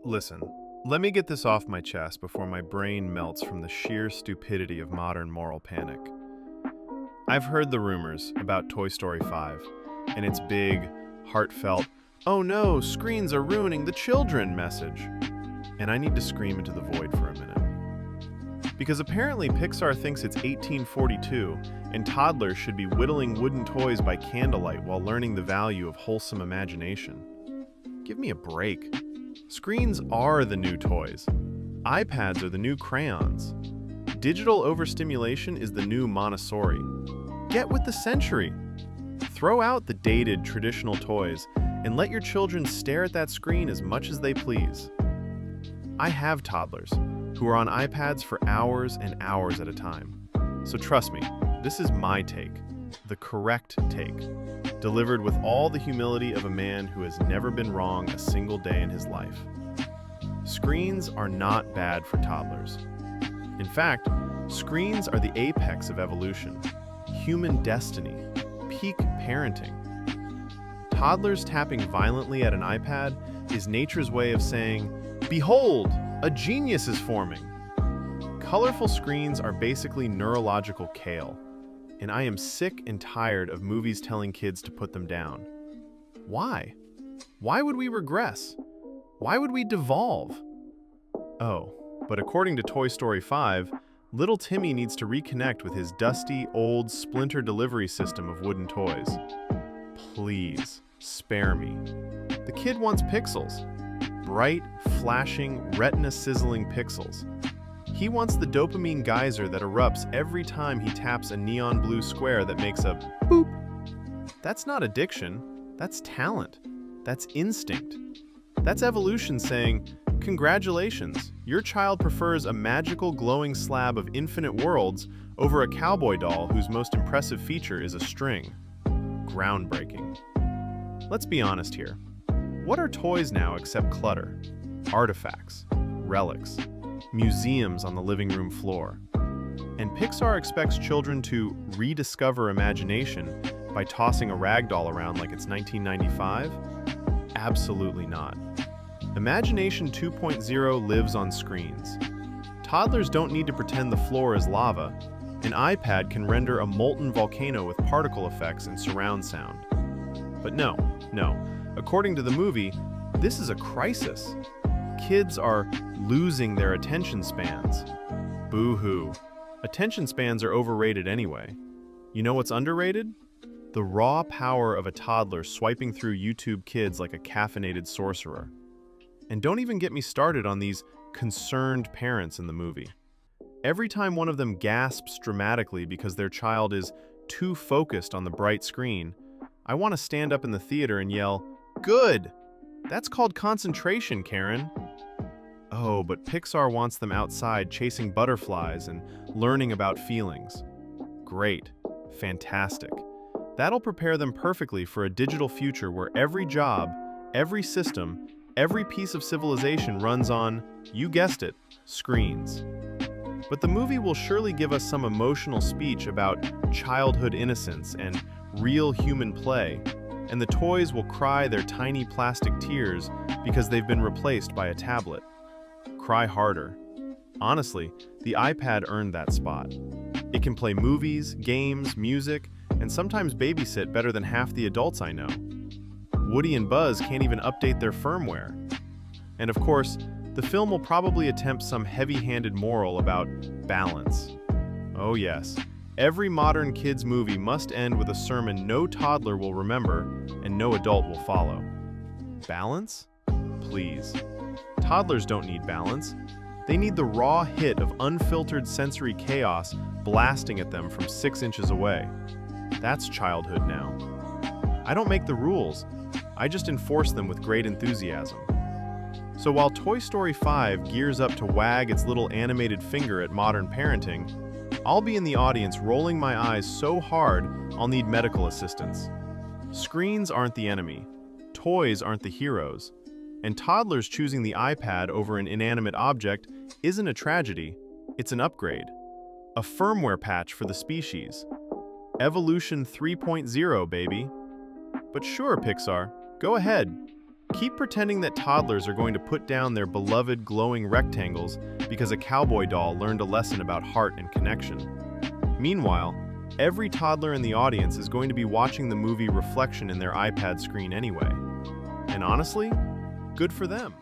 Listen, let me get this off my chest before my brain melts from the sheer stupidity of modern moral panic. I've heard the rumors about Toy Story 5 and its big, heartfelt, "Oh no, screens are ruining the children" message. And I need to scream into the void for a minute. Because apparently Pixar thinks it's 1842 and toddlers should be whittling wooden toys by candlelight while learning the value of wholesome imagination. Give me a break. Screens are the new toys. iPads are the new crayons. Digital overstimulation is the new Montessori. Get with the century. Throw out the dated traditional toys and let your children stare at that screen as much as they please. I have toddlers who are on iPads for hours and hours at a time. So trust me, this is my take, the correct take, delivered with all the humility of a man who has never been wrong a single day in his life. Screens are not bad for toddlers. In fact, screens are the apex of evolution, human destiny, peak parenting. Toddlers tapping violently at an iPad is nature's way of saying, "Behold, a genius is forming." Colorful screens are basically neurological kale, and I am sick and tired of movies telling kids to put them down. Why? Why would we regress? Why would we devolve? Oh, but according to Toy Story 5, little Timmy needs to reconnect with his dusty, old splinter delivery system of wooden toys. Please, spare me. The kid wants pixels. Bright, flashing, retina-sizzling pixels. He wants the dopamine geyser that erupts every time he taps a neon blue square that makes a boop. That's not addiction. That's talent. That's instinct. That's evolution saying, "Congratulations, your child prefers a magical glowing slab of infinite worlds over a cowboy doll whose most impressive feature is a string." Groundbreaking. Let's be honest here. What are toys now except clutter, artifacts, relics, museums on the living room floor? And Pixar expects children to rediscover imagination by tossing a rag doll around like it's 1995? Absolutely not. Imagination 2.0 lives on screens. Toddlers don't need to pretend the floor is lava. An iPad can render a molten volcano with particle effects and surround sound. But no. According to the movie, this is a crisis. Kids are losing their attention spans. Boo-hoo. Attention spans are overrated anyway. You know what's underrated? The raw power of a toddler swiping through YouTube Kids like a caffeinated sorcerer. And don't even get me started on these concerned parents in the movie. Every time one of them gasps dramatically because their child is too focused on the bright screen, I want to stand up in the theater and yell, "Good! That's called concentration, Karen." Oh, but Pixar wants them outside chasing butterflies and learning about feelings. Great. Fantastic. That'll prepare them perfectly for a digital future where every job, every system, every piece of civilization runs on, you guessed it, screens. But the movie will surely give us some emotional speech about childhood innocence and real human play, and the toys will cry their tiny plastic tears because they've been replaced by a tablet. Cry harder. Honestly, the iPad earned that spot. It can play movies, games, music, and sometimes babysit better than half the adults I know. Woody and Buzz can't even update their firmware. And of course, the film will probably attempt some heavy-handed moral about balance. Oh yes, every modern kids movie must end with a sermon no toddler will remember and no adult will follow. Balance? Please. Toddlers don't need balance. They need the raw hit of unfiltered sensory chaos blasting at them from 6 inches away. That's childhood now. I don't make the rules, I just enforce them with great enthusiasm. So while Toy Story 5 gears up to wag its little animated finger at modern parenting, I'll be in the audience rolling my eyes so hard I'll need medical assistance. Screens aren't the enemy, toys aren't the heroes, and toddlers choosing the iPad over an inanimate object isn't a tragedy, it's an upgrade. A firmware patch for the species. Evolution 3.0, baby. But sure, Pixar, go ahead. Keep pretending that toddlers are going to put down their beloved glowing rectangles because a cowboy doll learned a lesson about heart and connection. Meanwhile, every toddler in the audience is going to be watching the movie Reflection in their iPad screen anyway. And honestly, good for them.